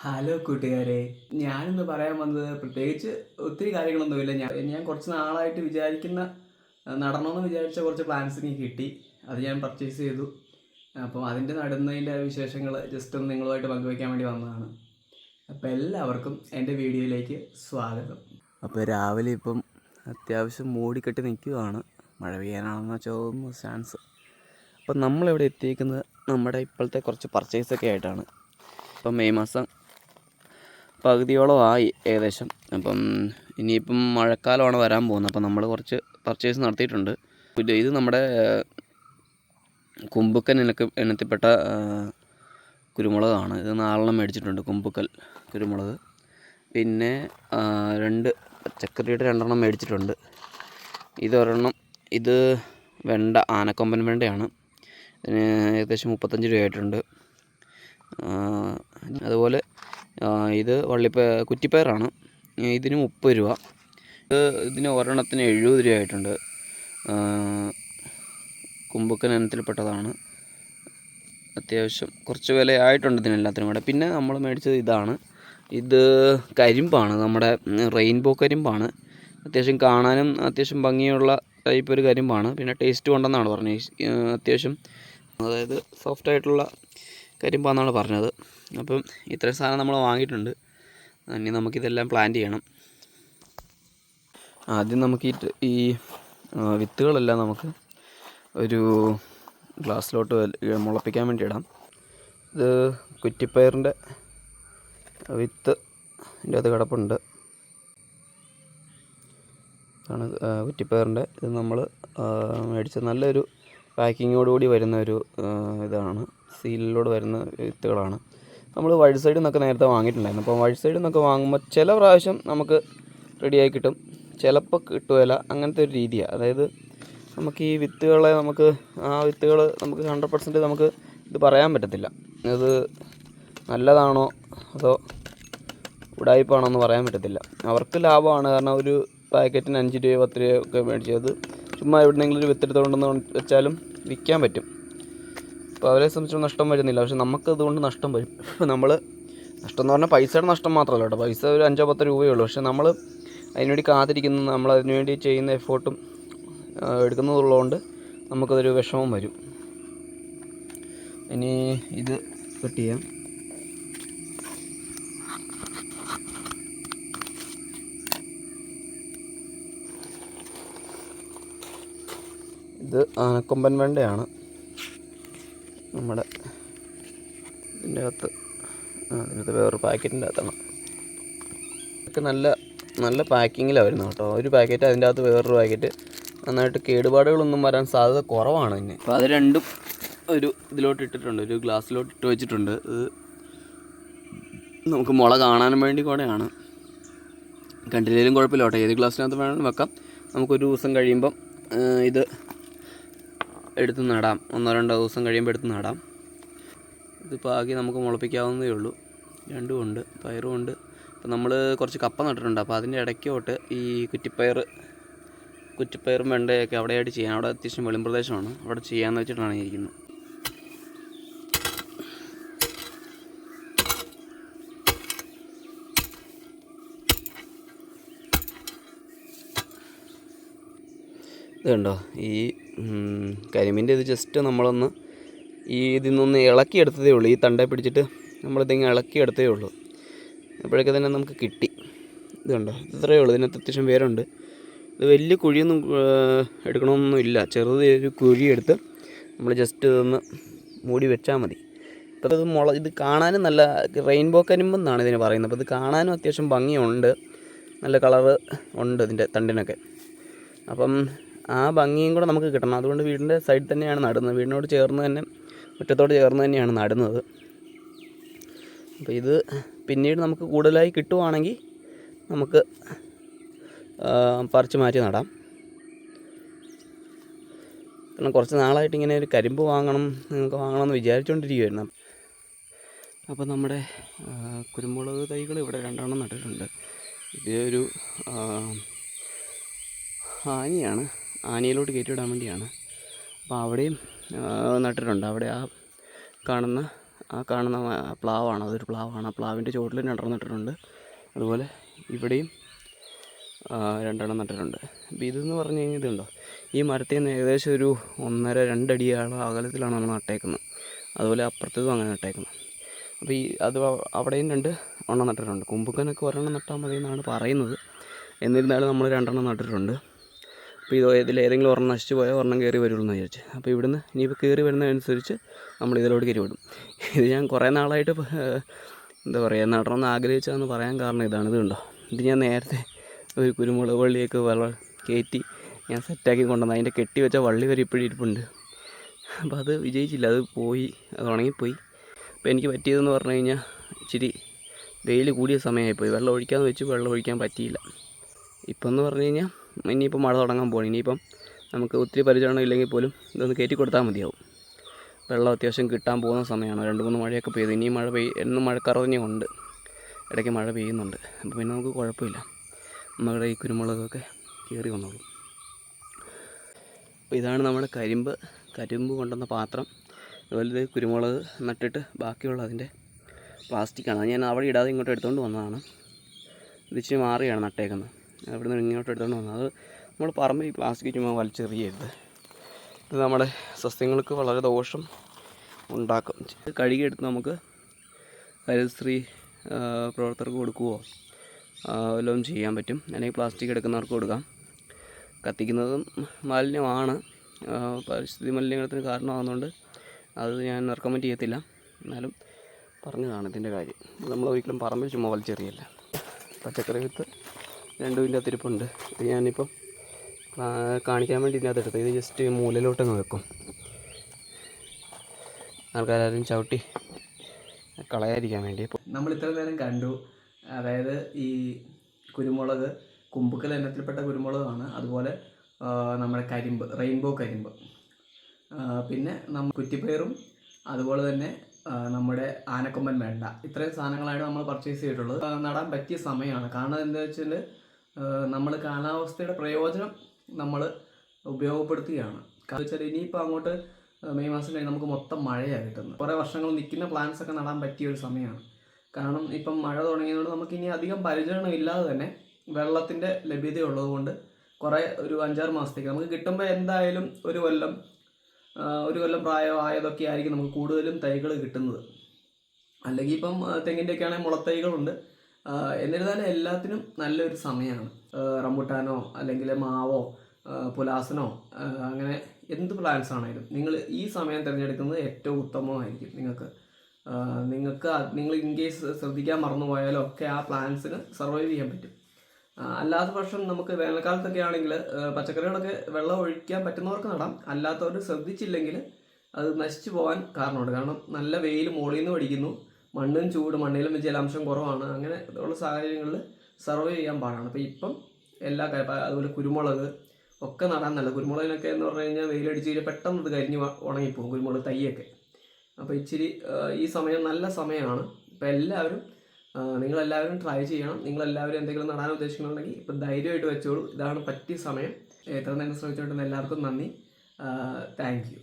Hello കൂട്ടുകാരെ, ഞാനിന്ന് പറയാൻ വന്നത് പ്രത്യേകിച്ച് ഒത്തിരി കാര്യങ്ങളൊന്നുമില്ല. ഞാൻ കുറച്ച് നാളായിട്ട് നടണമെന്ന് വിചാരിച്ച കുറച്ച് പ്ലാൻസ് എനിക്ക് കിട്ടി. അത് ഞാൻ പർച്ചേസ് ചെയ്തു. അപ്പോൾ അതിൻ്റെ നടുന്നതിൻ്റെ വിശേഷങ്ങൾ ജസ്റ്റ് ഒന്ന് നിങ്ങളുമായിട്ട് പങ്കുവയ്ക്കാൻ വേണ്ടി വന്നതാണ്. അപ്പോൾ എല്ലാവർക്കും എൻ്റെ വീഡിയോയിലേക്ക് സ്വാഗതം. അപ്പോൾ രാവിലെ ഇപ്പം അത്യാവശ്യം മൂടിക്കെട്ടി നിൽക്കുകയാണ്. മഴ പെയ്യാനാണെന്ന് ചോദിക്കുന്ന ചാൻസ്. അപ്പം നമ്മളിവിടെ എത്തിയിരിക്കുന്നത് നമ്മുടെ ഇപ്പോഴത്തെ കുറച്ച് പർച്ചേസൊക്കെ ആയിട്ടാണ്. ഇപ്പം മെയ് മാസം പകുതിയോളം ആയി ഏകദേശം. അപ്പം ഇനിയിപ്പം മഴക്കാലമാണ് വരാൻ പോകുന്നത്. അപ്പം നമ്മൾ കുറച്ച് പർച്ചേസ് നടത്തിയിട്ടുണ്ട്. ഇത് നമ്മുടെ കുമ്പുക്കൻ ഇനത്തിൽപ്പെട്ട കുരുമുളകാണ്. ഇത് 4 മേടിച്ചിട്ടുണ്ട്, കുമ്പുക്കൽ കുരുമുളക്. പിന്നെ 2 പച്ചക്കറിയുടെ 2 മേടിച്ചിട്ടുണ്ട്. ഇതൊരെണ്ണം, ഇത് വെണ്ട, ആനക്കൊമ്പൻ വെണ്ടയാണ്. ഇതിന് ഏകദേശം 35 രൂപയായിട്ടുണ്ട്. അതുപോലെ ഇത് കുറ്റിപ്പയറാണ്. ഇതിന് 30 രൂപ. ഇതിന് ഒരെണ്ണത്തിന് 70 രൂപയായിട്ടുണ്ട്. കുമ്പുക്കൻ ഇനത്തിൽപ്പെട്ടതാണ്. അത്യാവശ്യം കുറച്ച് വിലയായിട്ടുണ്ട് ഇതിനെല്ലാത്തിനും കൂടെ. പിന്നെ നമ്മൾ മേടിച്ചത് ഇതാണ്. ഇത് കരിമ്പാണ്, നമ്മുടെ റെയിൻബോ കരിമ്പാണ്. അത്യാവശ്യം കാണാനും അത്യാവശ്യം ഭംഗിയുള്ള ടൈപ്പ് ഒരു കരിമ്പാണ്. പിന്നെ ടേസ്റ്റ് ഉണ്ടെന്നാണ് പറഞ്ഞത്. അത്യാവശ്യം, അതായത് സോഫ്റ്റായിട്ടുള്ള കരിമ്പാന്നാണ് പറഞ്ഞത്. അപ്പം ഇത്രയും സാധനം നമ്മൾ വാങ്ങിയിട്ടുണ്ട്. ഇനി നമുക്കിതെല്ലാം പ്ലാൻ ചെയ്യണം. ആദ്യം നമുക്ക് ഈ വിത്തുകളെല്ലാം നമുക്ക് ഒരു ഗ്ലാസ്സിലോട്ട് മുളപ്പിക്കാൻ വേണ്ടി ഇടാം. ഇത് കുറ്റിപ്പയറിൻ്റെ വിത്ത് ഇതിൻ്റെ അത് കിടപ്പുണ്ട്. ഇതാണ് കുറ്റിപ്പയറിൻ്റെ. ഇത് നമ്മൾ മേടിച്ച നല്ലൊരു പാക്കിങ്ങോടുകൂടി വരുന്ന ഒരു ഇതാണ്, സീലിലോട് വരുന്ന വിത്തുകളാണ്. നമ്മൾ വഴി സൈഡിൽ നിന്നൊക്കെ നേരത്തെ വാങ്ങിയിട്ടുണ്ടായിരുന്നു. അപ്പോൾ വഴി സൈഡിൽ നിന്നൊക്കെ വാങ്ങുമ്പോൾ ചില പ്രാവശ്യം നമുക്ക് റെഡിയായി കിട്ടും, ചിലപ്പോൾ കിട്ടുകയില്ല. അങ്ങനത്തെ ഒരു രീതിയാണ്. അതായത് നമുക്ക് ഈ വിത്തുകളെ നമുക്ക് 100% നമുക്ക് ഇത് പറയാൻ പറ്റത്തില്ല. ഇത് നല്ലതാണോ അതോ ഉടായിപ്പാണോ എന്ന് പറയാൻ പറ്റത്തില്ല. അവർക്ക് ലാഭമാണ്. കാരണം ഒരു പാക്കറ്റിന് 5 രൂപ 10 രൂപ ഒക്കെ മേടിച്ചത് ചുമ്മാ എവിടെയെങ്കിലും ഒരു വിത്തെടുത്തുകൊണ്ടെന്ന് വെച്ചാലും വിൽക്കാൻ പറ്റും. അപ്പോൾ അവരെ സംബന്ധിച്ച് നഷ്ടം വരുന്നില്ല. പക്ഷെ നമുക്ക് അതുകൊണ്ട് നഷ്ടം വരും. നമ്മൾ നഷ്ടം എന്ന് പറഞ്ഞാൽ പൈസയുടെ നഷ്ടം മാത്രമല്ല കേട്ടോ. പൈസ ഒരു 5-10 രൂപയേ ഉള്ളൂ. പക്ഷെ നമ്മൾ അതിനുവേണ്ടി കാത്തിരിക്കുന്നു, നമ്മൾ അതിനുവേണ്ടി ചെയ്യുന്ന എഫേർട്ടും എടുക്കുന്നതുള്ളതുകൊണ്ട് നമുക്കതൊരു വിഷമം വരും. ഇനി ഇത് കട്ട് ചെയ്യാം. ഇത് ആനക്കൊമ്പൻ വെണ്ടയാണ്. നമ്മുടെ ഇതിനകത്ത് വേറൊരു പാക്കറ്റിൻ്റെ അകത്താണ്. ഇതൊക്കെ നല്ല പാക്കിങ്ങിലാണ് വരുന്നത് കേട്ടോ. ഒരു പാക്കറ്റ്, അതിൻ്റെ അകത്ത് വേറൊരു പാക്കറ്റ്. നന്നായിട്ട് കേടുപാടുകളൊന്നും വരാൻ സാധ്യത കുറവാണ് ഇതിന്. അപ്പോൾ അത് രണ്ടും ഒരു ഇതിലോട്ട് ഇട്ടിട്ടുണ്ട്, ഒരു ഗ്ലാസ്സിലോട്ട് ഇട്ട് വെച്ചിട്ടുണ്ട്. ഇത് നമുക്ക് മുള കാണാനും വേണ്ടി കൂടെയാണ്. കണ്ടില്ലെങ്കിലും കുഴപ്പമില്ല കേട്ടോ. ഏത് ഗ്ലാസ്സിനകത്ത് വേണമെങ്കിലും വെക്കാം. നമുക്കൊരു ദിവസം കഴിയുമ്പം ഇത് എടുത്ത് നടാം. 1-2 ദിവസം കഴിയുമ്പോൾ എടുത്ത് നടാം. ഇത് പാകി നമുക്ക് മുളപ്പിക്കാവുന്നതേ ഉള്ളൂ. രണ്ടും ഉണ്ട്, പയറും ഉണ്ട്. അപ്പോൾ നമ്മൾ കുറച്ച് കപ്പ നട്ടിട്ടുണ്ട്. അപ്പോൾ അതിൻ്റെ ഇടയ്ക്കോട്ട് ഈ കുറ്റിപ്പയറും വെണ്ടയൊക്കെ അവിടെയായിട്ട് ചെയ്യാൻ, അവിടെ അത്യാവശ്യം വെളിമ്പ്രദേശമാണ്, അവിടെ ചെയ്യാമെന്ന് വെച്ചിട്ടാണ് ഇരിക്കുന്നത്. ഇത് കണ്ടോ, ഈ കരിമീൻ്റെ ഇത് ജസ്റ്റ് നമ്മളൊന്ന് ഇതിൽ നിന്നൊന്ന് ഇളക്കിയെടുത്തതേ ഉള്ളൂ. ഈ തണ്ടേ പിടിച്ചിട്ട് നമ്മളിതിങ്ങനെ ഇളക്കിയെടുത്തേ ഉള്ളൂ. അപ്പോഴൊക്കെ തന്നെ നമുക്ക് കിട്ടി. ഇത് കണ്ടോ, ഇത്രയേ ഉള്ളൂ. ഇതിനകത്ത് അത്യാവശ്യം വേരുണ്ട്. ഇത് വലിയ കുഴിയൊന്നും എടുക്കണമെന്നൊന്നും ഇല്ല. ചെറുതൊരു കുഴിയെടുത്ത് നമ്മൾ ജസ്റ്റ് ഇതൊന്ന് മൂടി വെച്ചാൽ മതി. അപ്പോൾ ഇത് കാണാനും നല്ല റെയിൻബോ കരിമ്പെന്നാണ് ഇതിന് പറയുന്നത്. അപ്പോൾ ഇത് കാണാനും അത്യാവശ്യം ഭംഗിയുണ്ട്, നല്ല കളറ് ഉണ്ട് ഇതിൻ്റെ തണ്ടിനൊക്കെ. അപ്പം ആ ഭംഗിയും കൂടെ നമുക്ക് കിട്ടണം. അതുകൊണ്ട് വീടിൻ്റെ സൈഡിൽ തന്നെയാണ് നടുന്നത്. വീടിനോട് ചേർന്ന് തന്നെ, മുറ്റത്തോട് ചേർന്ന് തന്നെയാണ് നടുന്നത്. അപ്പോൾ ഇത് പിന്നീട് നമുക്ക് കൂടുതലായി കിട്ടുവാണെങ്കിൽ നമുക്ക് പറിച്ച് മാറ്റി നടാം. കാരണം കുറച്ച് നാളായിട്ട് ഇങ്ങനെ ഒരു കരിമ്പ് വാങ്ങണമെന്ന് വിചാരിച്ചുകൊണ്ടിരിക്കുമായിരുന്നു. അപ്പോൾ നമ്മുടെ കുരുമുളക് തൈകൾ ഇവിടെ 2 നട്ടിട്ടുണ്ട്. ഇതൊരു ആനിയാണ്, ആനിയിലോട്ട് കയറ്റിവിടാൻ വേണ്ടിയാണ്. അപ്പോൾ അവിടെയും നട്ടിട്ടുണ്ട്. അവിടെ ആ കാണുന്ന ആ കാണുന്ന പ്ലാവാണ്, അതൊരു പ്ലാവാണ്. ആ പ്ലാവിൻ്റെ ചുവട്ടിൽ 2 നട്ടിട്ടുണ്ട്. അതുപോലെ ഇവിടെയും 2 നട്ടിട്ടുണ്ട്. അപ്പോൾ ഇതെന്ന് പറഞ്ഞു കഴിഞ്ഞാൽ ഇതുണ്ടോ, ഈ മരത്തിൽ നിന്ന് ഏകദേശം ഒരു 1.5-2 അടി അകലത്തിലാണ് നമ്മൾ നട്ടേക്കുന്നത്. അതുപോലെ അപ്പുറത്തതും അങ്ങനെ നട്ടേക്കുന്നത്. അപ്പോൾ അത് അവിടെയും 2 നട്ടിട്ടുണ്ട്. കുമ്പുക്കനൊക്കെ 1 നട്ടാൽ മതി എന്നാണ് പറയുന്നത്. എന്നിരുന്നാലും നമ്മൾ 2 നട്ടിട്ടുണ്ട്. അപ്പോൾ ഇതിലേതെങ്കിലും 1 നശിച്ചു പോയാൽ 1 കയറി വരുള്ളൂ എന്ന് വിചാരിച്ച്. അപ്പോൾ ഇവിടുന്ന് ഇനിയിപ്പോൾ കയറി വരുന്നതനുസരിച്ച് നമ്മൾ ഇതിലോട്ട് കയറി വിടും. ഇത് ഞാൻ കുറേ നാളായിട്ട് എന്താ പറയുക, നടണമെന്ന് ആഗ്രഹിച്ചതെന്ന് പറയാൻ കാരണം ഇതാണ്. ഇതുണ്ടോ, ഇത് ഞാൻ നേരത്തെ ഒരു കുരുമുളക് വള്ളിയൊക്കെ കയറ്റി ഞാൻ സെറ്റാക്കി കൊണ്ടുവന്ന് അതിൻ്റെ കെട്ടി വെച്ച വള്ളി വരെ ഇപ്പോഴും ഇരിപ്പുണ്ട്. അപ്പോൾ അത് വിജയിച്ചില്ല, അത് ഉണങ്ങിപ്പോയി. അപ്പോൾ എനിക്ക് പറ്റിയതെന്ന് പറഞ്ഞു കഴിഞ്ഞാൽ ഇച്ചിരി വെയിൽ കൂടിയ സമയമായിപ്പോയി. വെള്ളം ഒഴിക്കാമെന്ന് വെച്ച് വെള്ളം ഒഴിക്കാൻ പറ്റിയില്ല. ഇപ്പം എന്ന് പറഞ്ഞു കഴിഞ്ഞാൽ ഇനിയിപ്പോൾ മഴ തുടങ്ങാൻ പോകണം. ഇനിയിപ്പം നമുക്ക് ഒത്തിരി പരിചരണം ഇല്ലെങ്കിൽ പോലും ഇതൊന്ന് കയറ്റി കൊടുത്താൽ മതിയാവും. വെള്ളം അത്യാവശ്യം കിട്ടാൻ പോകുന്ന സമയമാണ്. 2-3 മഴയൊക്കെ പെയ്തു. ഇനിയും എന്നും മഴക്കാറ് തന്നെ ഉണ്ട്, ഇടയ്ക്ക് മഴ പെയ്യുന്നുണ്ട്. അപ്പോൾ പിന്നെ നമുക്ക് കുഴപ്പമില്ല, നമ്മുടെ ഈ കുരുമുളകൊക്കെ കയറി വന്നോളും. അപ്പോൾ ഇതാണ് നമ്മുടെ കരിമ്പ് കൊണ്ടുവന്ന പാത്രം. അതുപോലെ ഇത് കുരുമുളക് നട്ടിട്ട് ബാക്കിയുള്ള അതിൻ്റെ പ്ലാസ്റ്റിക്കാണ്. അത് ഞാൻ അവിടെ ഇടാതെ ഇങ്ങോട്ട് എടുത്തുകൊണ്ട് വന്നതാണ്. ഇത് ഇച്ചിരി മാറിയാണ് നട്ടേക്കുന്നത്. അവിടെ നിന്ന് ഇങ്ങോട്ട് എടുത്തുകൊണ്ട് വന്നത്. അത് നമ്മൾ പറമ്പിൽ ഈ പ്ലാസ്റ്റിക് ചുമ്മാ വലിച്ചെറിയരുത്. ഇത് നമ്മുടെ സസ്യങ്ങൾക്ക് വളരെ ദോഷം ഉണ്ടാക്കും. കഴുകിയെടുത്ത് നമുക്ക് ഹരിതശ്രീ പ്രവർത്തകർക്ക് കൊടുക്കുകയോ വല്ലതും ചെയ്യാൻ പറ്റും. അല്ലെങ്കിൽ പ്ലാസ്റ്റിക് എടുക്കുന്നവർക്ക് കൊടുക്കാം. കത്തിക്കുന്നതും മാലിന്യമാണ്, പരിസ്ഥിതി മലിനീകരണത്തിന് കാരണമാകുന്നതുകൊണ്ട് അത് ഞാൻ റെക്കമെൻഡ് ചെയ്യത്തില്ല. എന്നാലും പറഞ്ഞതാണ് ഇതിൻ്റെ കാര്യം. നമ്മൾ ഒരിക്കലും പറമ്പിൽ ചുമ്മാ വലിച്ചെറിയല്ല. പച്ചക്കറി വിത്ത് 2 ഇതിൻ്റെ അകത്തിരിപ്പുണ്ട്. ഇത് ഞാനിപ്പം കാണിക്കാൻ വേണ്ടി ഇതിനകത്ത് എടുത്തത്. ഇത് ജസ്റ്റ് മൂലയിലോട്ടങ്ങ് വെക്കും, ആൾക്കാരും ചവിട്ടി കളയാതിരിക്കാൻ വേണ്ടി. നമ്മൾ ഇത്ര നേരം കണ്ടു, അതായത് ഈ കുരുമുളക് കുമ്പുക്കൽ ഇനത്തിൽപ്പെട്ട കുരുമുളകാണ്. അതുപോലെ നമ്മുടെ റെയിൻബോ കരിമ്പ്, പിന്നെ കുറ്റിപ്പയറും, അതുപോലെ തന്നെ നമ്മുടെ ആനക്കൊമ്പൻ വെണ്ട, ഇത്രയും സാധനങ്ങളാണ് നമ്മൾ പർച്ചേസ് ചെയ്തിട്ടുള്ളത്. നടാൻ പറ്റിയ സമയമാണ്. കാരണം എന്താ വെച്ചാൽ നമ്മൾ കാലാവസ്ഥയുടെ പ്രയോജനം നമ്മൾ ഉപയോഗപ്പെടുത്തുകയാണ്. കാരണം വെച്ചാൽ ഇനിയിപ്പോൾ അങ്ങോട്ട് മെയ് മാസം കഴിഞ്ഞ് നമുക്ക് മൊത്തം മഴയാണ് കിട്ടുന്നത്. കുറേ വർഷങ്ങൾ നിൽക്കുന്ന പ്ലാന്റ്സ് ഒക്കെ നടാൻ പറ്റിയ ഒരു സമയമാണ്. കാരണം ഇപ്പം മഴ തുടങ്ങിയതുകൊണ്ട് നമുക്കിനി അധികം പരിചരണം ഇല്ലാതെ തന്നെ വെള്ളത്തിൻ്റെ ലഭ്യത ഉള്ളതുകൊണ്ട് ഒരു 5-6 മാസത്തേക്ക് നമുക്ക് കിട്ടുമ്പോൾ എന്തായാലും ഒരു കൊല്ലം പ്രായമായതൊക്കെ ആയിരിക്കും നമുക്ക് കൂടുതലും തൈകൾ കിട്ടുന്നത്. അല്ലെങ്കിൽ ഇപ്പം തെങ്ങിൻ്റെയൊക്കെ ആണെങ്കിൽ മുളത്തൈകളുണ്ട്. എന്നിരുന്നാലും എല്ലാത്തിനും നല്ലൊരു സമയമാണ്. റംബുട്ടാനോ അല്ലെങ്കിൽ മാവോ പുലാസനോ അങ്ങനെ എന്ത് പ്ലാന്റ്സ് ആണെങ്കിലും നിങ്ങൾ ഈ സമയം തിരഞ്ഞെടുക്കുന്നത് ഏറ്റവും ഉത്തമമായിരിക്കും. നിങ്ങൾ ഇൻ കേസ് ശ്രദ്ധിക്കാൻ മറന്നുപോയാലോ ഒക്കെ ആ പ്ലാന്റ്സിന് സർവൈവ് ചെയ്യാൻ പറ്റും. അല്ലാത്ത പക്ഷം നമുക്ക് വേനൽക്കാലത്തൊക്കെ ആണെങ്കിൽ പച്ചക്കറികളൊക്കെ വെള്ളം ഒഴിക്കാൻ പറ്റുന്നവർക്ക് നടാം. അല്ലാത്തവർ ശ്രദ്ധിച്ചില്ലെങ്കിൽ അത് നശിച്ചു പോകാൻ കാരണമുണ്ട്. കാരണം നല്ല വെയിൽ മുകളിൽ നിന്ന് പഠിക്കുന്നു, മണ്ണിലും ജലാംശം കുറവാണ്. അങ്ങനെ ഉള്ള സാഹചര്യങ്ങളിൽ സർവൈവ് ചെയ്യാൻ പാടാണ്. അപ്പോൾ ഇപ്പം അതുപോലെ കുരുമുളക് ഒക്കെ നടാൻ നല്ല. കുരുമുളകിനൊക്കെ എന്ന് പറഞ്ഞു കഴിഞ്ഞാൽ വെയിലടിച്ച് പെട്ടെന്ന് അത് കരിഞ്ഞ് ഉണങ്ങിപ്പോകും കുരുമുളക് തൈയൊക്കെ. അപ്പോൾ ഇച്ചിരി ഈ സമയം നല്ല സമയമാണ്. അപ്പോൾ നിങ്ങളെല്ലാവരും ട്രൈ ചെയ്യണം. നിങ്ങളെല്ലാവരും എന്തെങ്കിലും നടാൻ ഉദ്ദേശിക്കുന്നുണ്ടെങ്കിൽ ഇപ്പം ധൈര്യമായിട്ട് വെച്ചോളൂ. ഇതാണ് പറ്റിയ സമയം. എത്ര നേരം ശ്രമിച്ചുകൊണ്ടിരുന്ന എല്ലാവർക്കും നന്ദി. Thank you.